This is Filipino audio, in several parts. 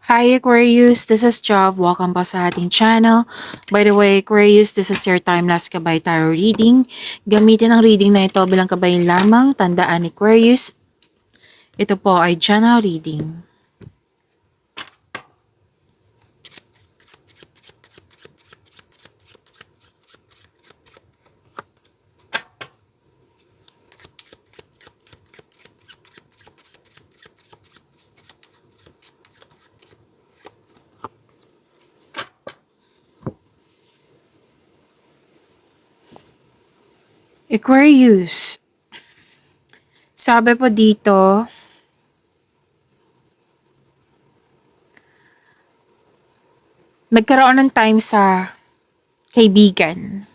Hi Aquarius, this is Jav. Welcome pa sa ating channel. By the way, Aquarius, this is your timeless Kabay Tarot reading. Gamitin ang reading na ito bilang kabay lamang. Tandaan Aquarius, ito po ay general reading. Aquarius, sabi po dito, nagkaroon ng time sa kaibigan.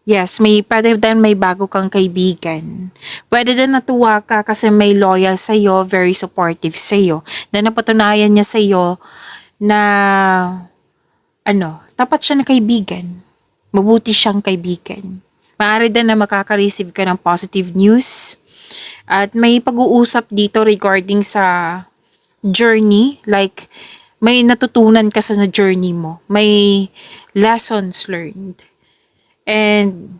Yes, pwede din may bago kang kaibigan. Pwede din natuwa ka kasi may loyal sa'yo, very supportive sa'yo. Then napatunayan niya sa'yo na tapat siya na kaibigan. Mabuti siyang kaibigan. Maaari din na makaka-receive ka ng positive news. At may pag-uusap dito regarding sa journey. Like, may natutunan ka sa journey mo. May lessons learned. And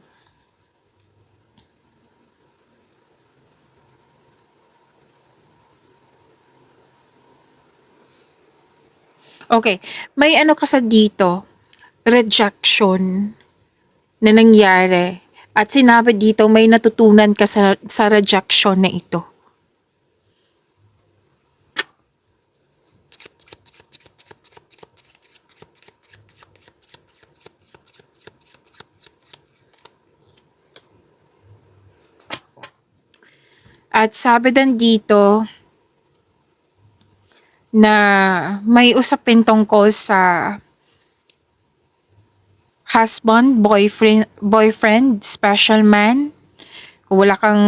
okay, may ka sa dito, rejection na nangyari. At sinabi dito may natutunan ka sa rejection na ito. At sabi din dito na may usapin tungkol sa husband, boyfriend, special man. Kung wala kang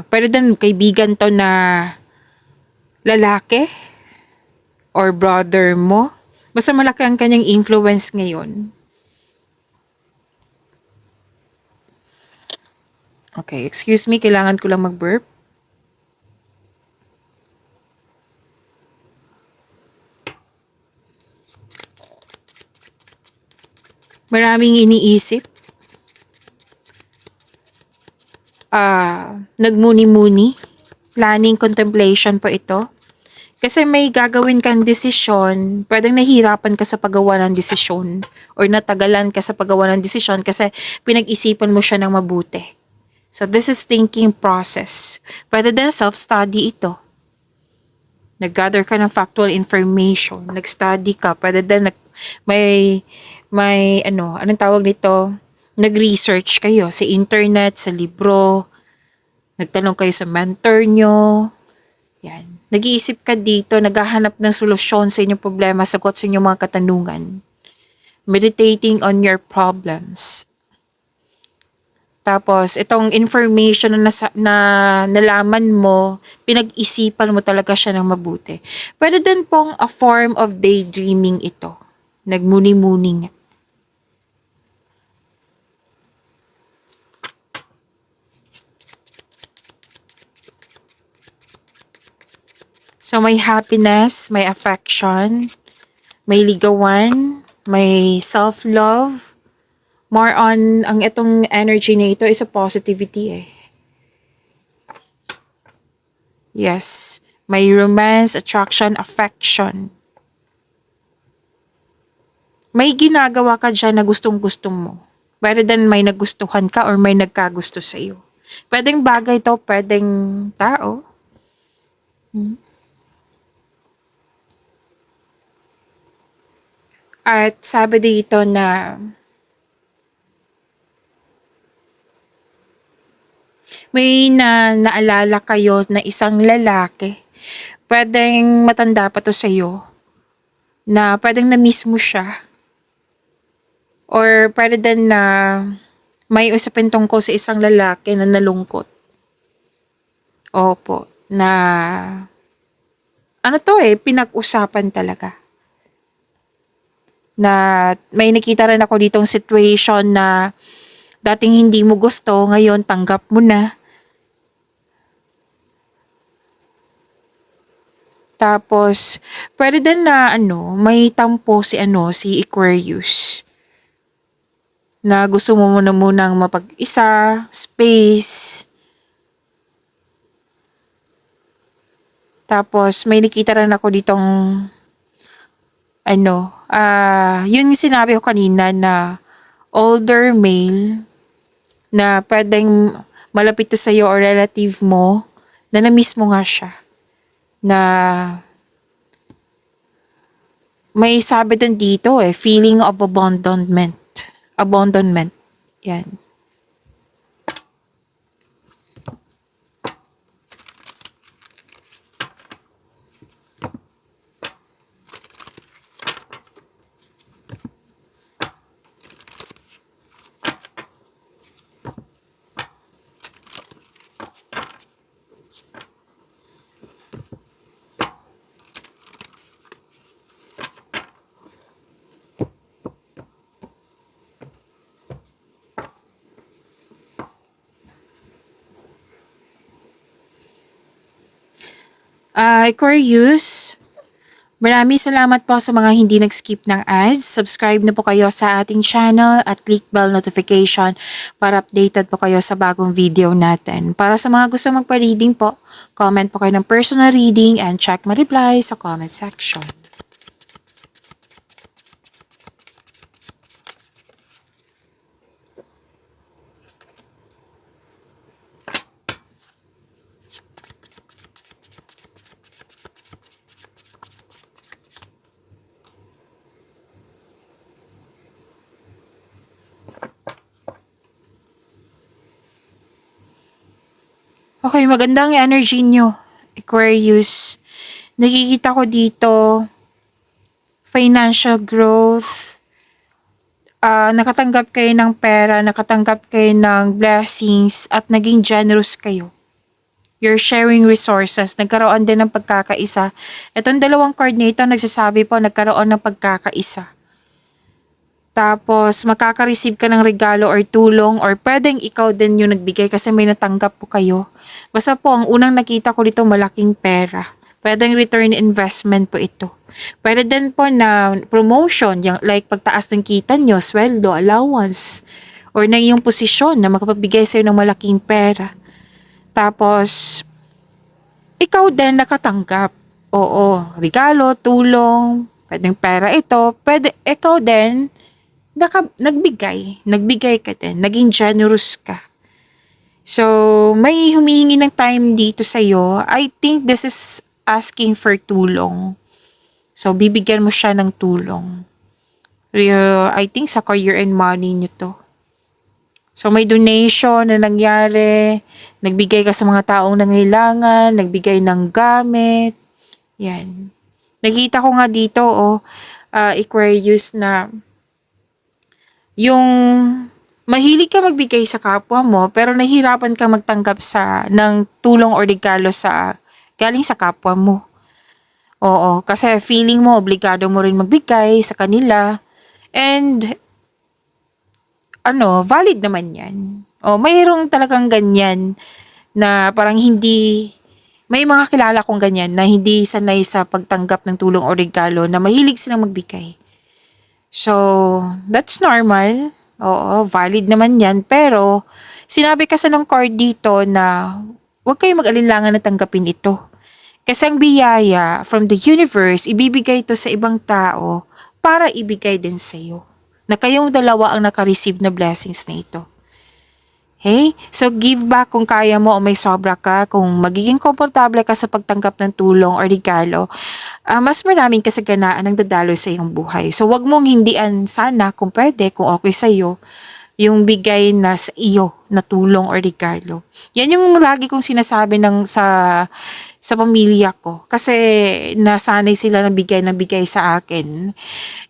pwede din kaibigan to na lalaki or brother mo. Basta malaki ang kanyang influence ngayon. Okay, excuse me, kailangan ko lang mag-burp. Maraming iniisip. Nagmuni-muni. Planning, contemplation po ito. Kasi may gagawin kang desisyon, pwedeng nahihirapan ka sa paggawa ng desisyon or natagalan ka sa paggawa ng desisyon kasi pinag-isipan mo siya ng mabuti. So this is thinking process. Pwede din self-study ito. Nag-gather ka ng factual information, nag-study ka, pwede din anong tawag nito? Nag-research kayo sa internet, sa libro, nagtanong kayo sa mentor nyo. Yan. Nag-iisip ka dito, naghahanap ng solusyon sa inyong problema, sagot sa inyong mga katanungan. Meditating on your problems. Tapos, itong information na nalaman mo, pinag-isipan mo talaga siya ng mabuti. Pwede din pong a form of daydreaming ito. Nagmuni-muni nga. So, may happiness, may affection, may ligawan, may self-love. More on, ang itong energy na ito is a positivity eh. Yes, may romance, attraction, affection. May ginagawa ka dyan na gustong-gusto mo. Pwede din may nagustuhan ka or may nagkagusto sa iyo. Pwedeng bagay to, pwedeng tao. At sabi dito na may naalala kayo na isang lalaki. Pwedeng matanda pa to sa iyo. Na pwedeng na-miss mo siya. Or pwede din na may usapin tungkol sa isang lalaki na nalungkot. Opo. Na pinag-usapan talaga. Na may nakita rin ako ditong situation na dating hindi mo gusto, ngayon tanggap mo na. Tapos, pwede din na may tampo si Aquarius. Na gusto mo muna munang mapag-isa, space. Tapos, may nakita rin ako ditong, yun yung sinabi ko kanina na older male na pwedeng malapit to sa'yo or relative mo na na-miss mo nga siya. Na may sabi din dito feeling of abandonment. Abandonment. Yan. Aquarius, maraming salamat po sa mga hindi nag-skip ng ads. Subscribe na po kayo sa ating channel at click bell notification para updated po kayo sa bagong video natin. Para sa mga gusto magpa-reading po, comment po kayo ng personal reading and check my reply sa comment section. Okay, magandang energy nyo, Aquarius. Nakikita ko dito, financial growth, nakatanggap kayo ng pera, nakatanggap kayo ng blessings, at naging generous kayo. You're sharing resources, nagkaroon din ng pagkakaisa. Itong dalawang card na ito, nagsasabi po, nagkaroon ng pagkakaisa. Tapos, makaka-receive ka ng regalo or tulong or pwedeng ikaw din yung nagbigay kasi may natanggap po kayo. Basta po, ang unang nakita ko dito, malaking pera. Pwedeng return investment po ito. Pwede din po na promotion, yung, like pagtaas ng kita nyo, sweldo, allowance, or na yung posisyon na makapagbigay sa'yo ng malaking pera. Tapos, ikaw din nakatanggap. Oo, regalo, tulong, pwedeng pera ito, pwede ikaw din, nagbigay ka din, naging generous ka. So, may humihingi ng time dito sa'yo. I think this is asking for tulong. So, bibigyan mo siya ng tulong. I think sa career and money nyo to. So, may donation na nangyari, nagbigay ka sa mga taong nangailangan, nagbigay ng gamit. Yan. Nakita ko nga dito, Aquarius, na yung mahilig ka magbigay sa kapwa mo pero nahihirapan ka magtanggap ng tulong or regalo galing sa kapwa mo. Oo, kasi feeling mo obligado mo rin magbigay sa kanila and valid naman 'yan. Mayroong talagang ganyan na parang may mga kilala kong ganyan na hindi sanay sa pagtanggap ng tulong o regalo na mahilig silang magbigay. So, that's normal. Oo, valid naman yan. Pero, sinabi kasi ng card dito na huwag kayo mag-alinlangan na tanggapin ito. Kasi ang biyaya from the universe, ibibigay ito sa ibang tao para ibigay din sa iyo. Na kayong dalawa ang naka-receive na blessings na ito. Okay? So, give back kung kaya mo o may sobra ka, kung magiging komportable ka sa pagtanggap ng tulong o regalo, mas maraming kasaganaan ang dadaloy sa iyong buhay. So, wag mong hindian sana kung pwede, kung okay sa iyo, yung bigay na sa iyo na tulong o regalo. Yan yung lagi kong sinasabi sa pamilya ko. Kasi nasanay sila na bigay sa akin.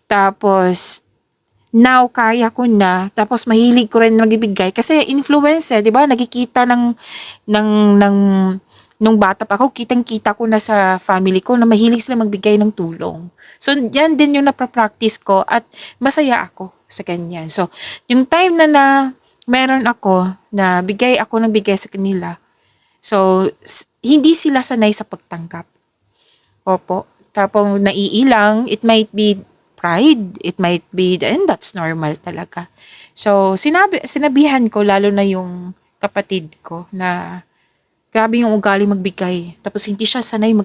Tapos, now kaya ko na, tapos mahilig ko rin magbibigay kasi influence 'di ba? Nakikita nung bata pa ako, kitang-kita ko na sa family ko na mahilig sila magbigay ng tulong. So yan din yung napapractice ko at masaya ako sa ganyan. So yung time na meron ako na bigay ako ng bigay sa kanila. So hindi sila sanay sa pagtanggap. Opo. Tapos naiilang, it might be pride, it might be, and that's normal talaga. So, sinabihan ko, lalo na yung kapatid ko, na grabe yung ugali magbigay. Tapos hindi siya sanay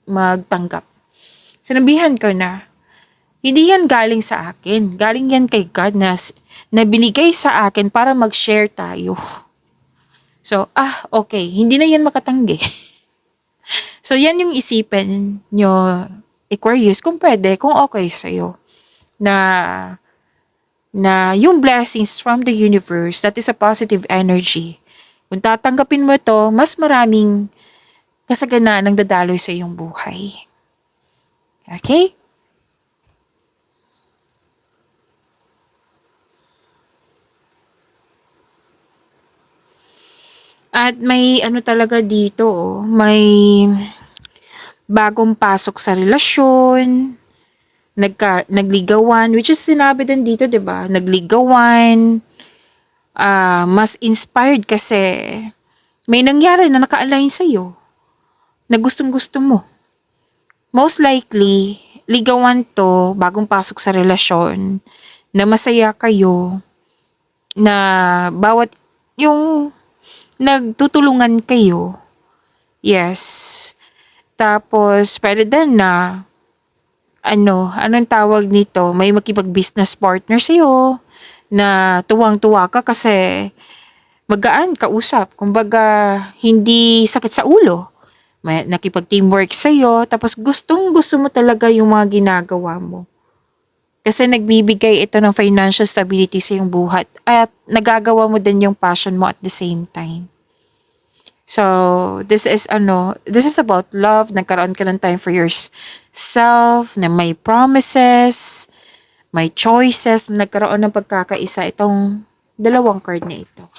magtanggap. Sinabihan ko na, hindi yan galing sa akin. Galing yan kay God na binigay sa akin para mag-share tayo. So, okay. Hindi na yan makatanggi. So, yan yung isipin nyo, Aquarius, kung pwede, kung okay sa'yo, na, na yung blessings from the universe, that is a positive energy. Kung tatanggapin mo ito, mas maraming kasaganaan ang dadaloy sa iyong buhay. Okay? At may ano talaga dito, may bagong pasok sa relasyon, nagligawan, which is sinabi din dito, 'di ba? Nagligawan, mas inspired kasi may nangyari na naka-align sa iyo na gustong-gusto mo. Most likely, ligawan to, bagong pasok sa relasyon, na masaya kayo, na bawat yung nagtutulungan kayo. Yes. Tapos, pwede din na, anong tawag nito? May makipag-business partner sa'yo na tuwang-tuwa ka kasi magaan kausap. Kumbaga, hindi sakit sa ulo. May nakipag-teamwork sa'yo. Tapos, gustong-gusto mo talaga yung mga ginagawa mo. Kasi nagbibigay ito ng financial stability sa iyong buhat at nagagawa mo din yung passion mo at the same time. So, this is about love. Nagkaroon ka ng time for yourself, na may promises, may choices, nagkaroon ng pagkakaisa itong dalawang card na ito.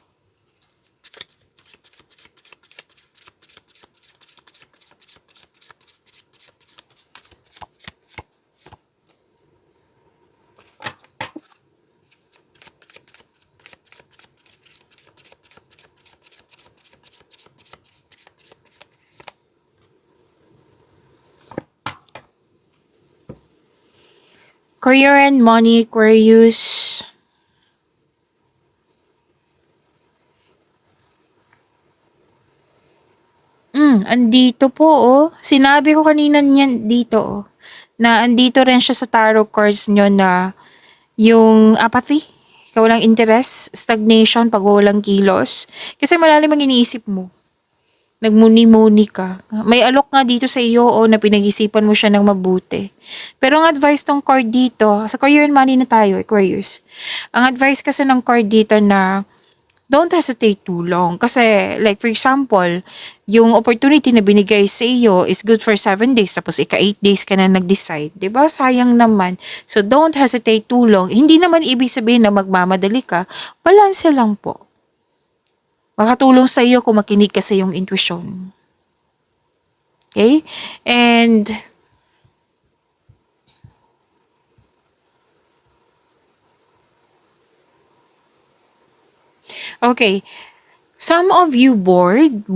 Career and money, Aquarius. Andito po, oh. Sinabi ko kanina niyan dito, oh, na andito rin siya sa tarot cards nyo na yung apathy, kawalang interest, stagnation, pag walang kilos. Kasi malalim ang iniisip mo. Nagmuni-muni ka. May alok nga dito sa iyo o na pinag-isipan mo siya ng mabuti. Pero ang advice tong card dito, sa career and money na tayo, Aquarius. Ang advice kasi ng card dito na don't hesitate too long. Kasi like for example, yung opportunity na binigay sa iyo is good for 7 days tapos 8 days ka na nag-decide. 'Di ba? Sayang naman. So don't hesitate too long. Hindi naman ibig sabihin na magmamadali ka. Balanse lang po. Makatulong sa iyo kung makinig ka sa iyong intuition. Okay? And okay, some of you bored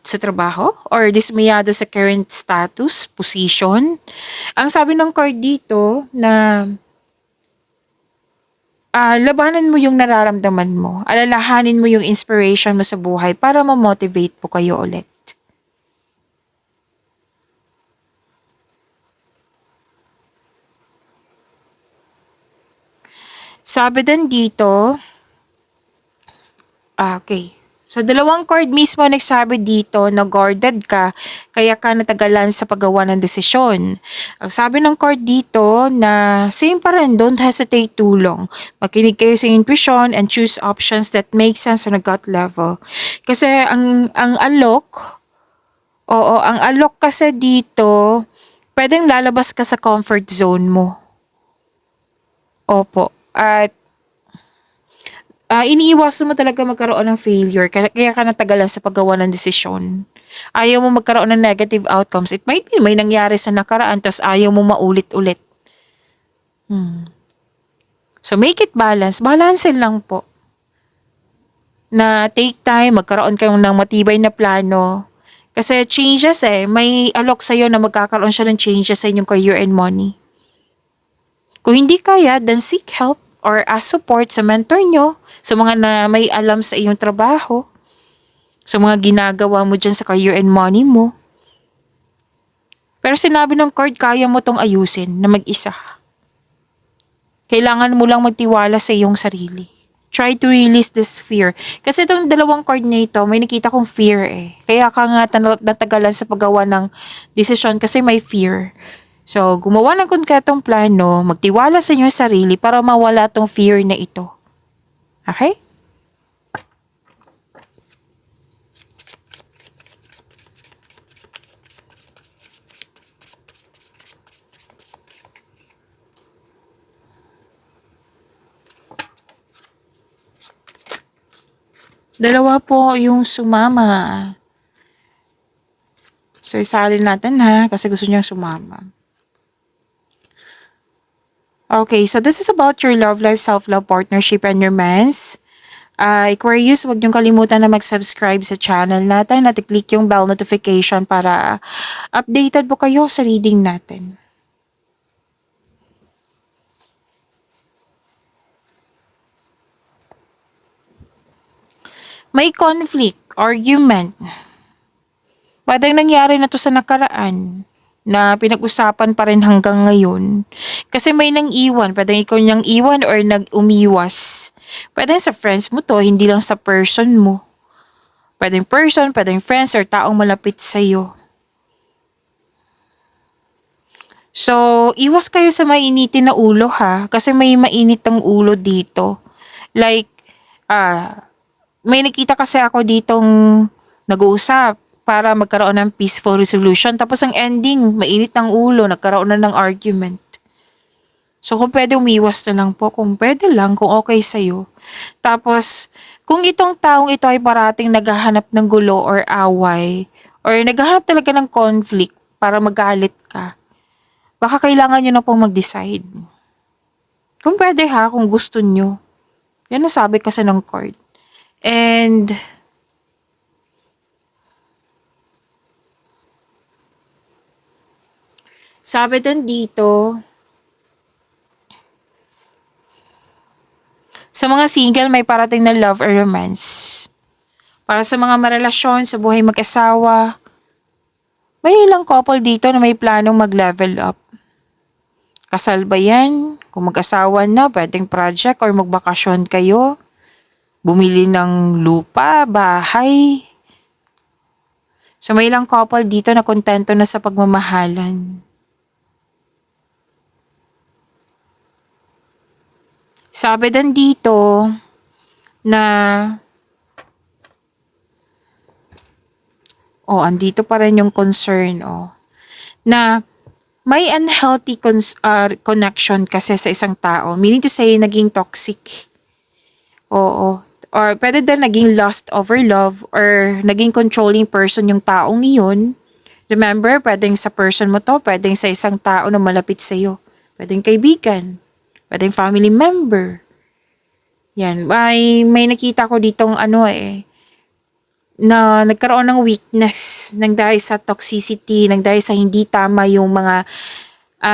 sa trabaho or dismayado sa current status, position. Ang sabi ng card dito na labanan mo yung nararamdaman mo. Alalahanin mo yung inspiration mo sa buhay para ma-motivate po kayo ulit. Sabi din dito, okay. So, dalawang card mismo nagsabi dito na guarded ka, kaya ka natagalan sa paggawa ng desisyon. Ang sabi ng card dito na same pa rin, don't hesitate too long. Makinig kayo sa intuition and choose options that make sense on a gut level. Kasi ang alok, ang alok kasi dito, pwedeng lalabas ka sa comfort zone mo. Opo. At iniiwasan mo talaga magkaroon ng failure, kaya ka natagalan sa paggawa ng desisyon. Ayaw mo magkaroon ng negative outcomes. It might be may nangyari sa nakaraan, tapos ayaw mo maulit-ulit. So make it balance. Balance lang po. Na take time, magkaroon kayo ng matibay na plano. Kasi changes may alok sa'yo na magkakaroon siya ng changes sa inyong career and money. Kung hindi kaya, then seek help or ask support sa mentor nyo, sa mga na may alam sa iyong trabaho, sa mga ginagawa mo dyan sa career and money mo. Pero sinabi ng card, kaya mo tong ayusin na mag-isa. Kailangan mo lang magtiwala sa iyong sarili. Try to release this fear. Kasi itong dalawang card na ito, may nakita kong fear Kaya ka nga natagalan sa paggawa ng desisyon kasi may fear. So, gumawa ng konkretong plano, magtiwala sa inyong sarili para mawala tong fear na ito. Okay? Dalawa po yung sumama. So, isalin natin kasi gusto niyang sumama. Okay, so this is about your love life, self-love, partnership, and romance. Aquarius, huwag niyong kalimutan na mag-subscribe sa channel natin at i-click yung bell notification para updated po kayo sa reading natin. May conflict, argument. Pwedeng nangyari na to sa nakaraan na pinag-usapan pa rin hanggang ngayon. Kasi may nang iwan, pwedeng ikaw niyang iwan or nag-umiwas. Pwedeng sa friends mo to, hindi lang sa person mo. Pwedeng person, pwedeng friends or taong malapit sa'yo. So, iwas kayo sa mainitin na ulo kasi may mainit ang ulo dito. Like, may nakita kasi ako ditong nag-uusap para magkaroon ng peaceful resolution. Tapos ang ending, mainit ang ulo, nagkaroon na ng argument. So kung pwede umiwas na lang po, kung pwede lang, kung okay sa'yo. Tapos, kung itong taong ito ay parating naghahanap ng gulo or away, or naghahanap talaga ng conflict para magalit ka, baka kailangan nyo na pong mag-decide. Kung pwede kung gusto nyo. Yan ang sabi kasi ng card. And sabi din dito, sa mga single may parating na love or romance. Para sa mga marelasyon, sa buhay mag-asawa, may ilang couple dito na may planong mag-level up. Kasal ba yan? Kung mag-asawa na, pwedeng project or magbakasyon kayo. Bumili ng lupa, bahay. So may ilang couple dito na kontento na sa pagmamahalan. Sabi din dito na andito pa rin yung concern na may unhealthy connection kasi sa isang tao. Meaning to say, naging toxic. Or pwede din naging lust over love or naging controlling person yung taong iyon. Remember, pwedeng sa person mo to, pwedeng sa isang tao na malapit sa'yo. Pwedeng kaibigan, pwedeng family member. Yan, may nakita ko ditong na nagkaroon ng weakness nang dahil sa toxicity, nang dahil sa hindi tama yung mga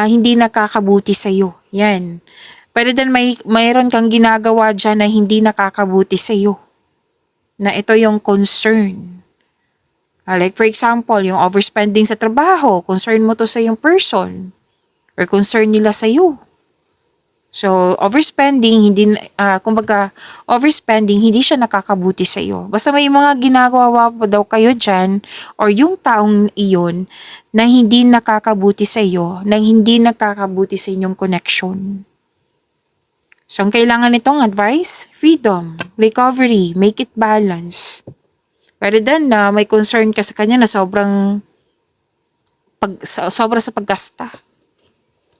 hindi nakakabuti sa'yo. Yan. Pwede din mayroon kang ginagawa dyan na hindi nakakabuti sa'yo. Na ito yung concern. Like for example, yung overspending sa trabaho, concern mo to sa yung person. Or concern nila sa'yo. So, overspending, overspending, hindi siya nakakabuti sa iyo. Basta may mga ginagawa po daw kayo dyan, or yung taong iyon, na hindi nakakabuti sa iyo, na hindi nakakabuti sa inyong connection. So, ang kailangan nitong advice, freedom, recovery, make it balance. Pero then, may concern ka sa kanya na sobra sa paggasta.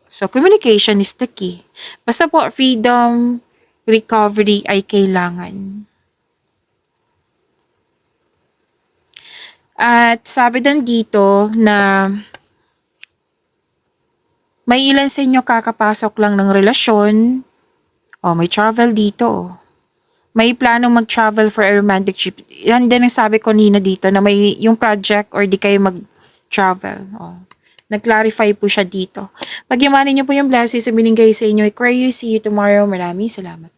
So, communication is the key. Basta po, freedom, recovery ay kailangan. At sabi din dito na may ilan sa inyo kakapasok lang ng relasyon. May travel dito. may planong mag-travel for a romantic trip. Yan din ang sabi ko nina dito na may yung project or di kayo mag-travel. Oh. Nag-clarify po siya dito. Pagyamanin niyo po yung blessings na binigay sa inyo. I pray you see you tomorrow. Maraming salamat.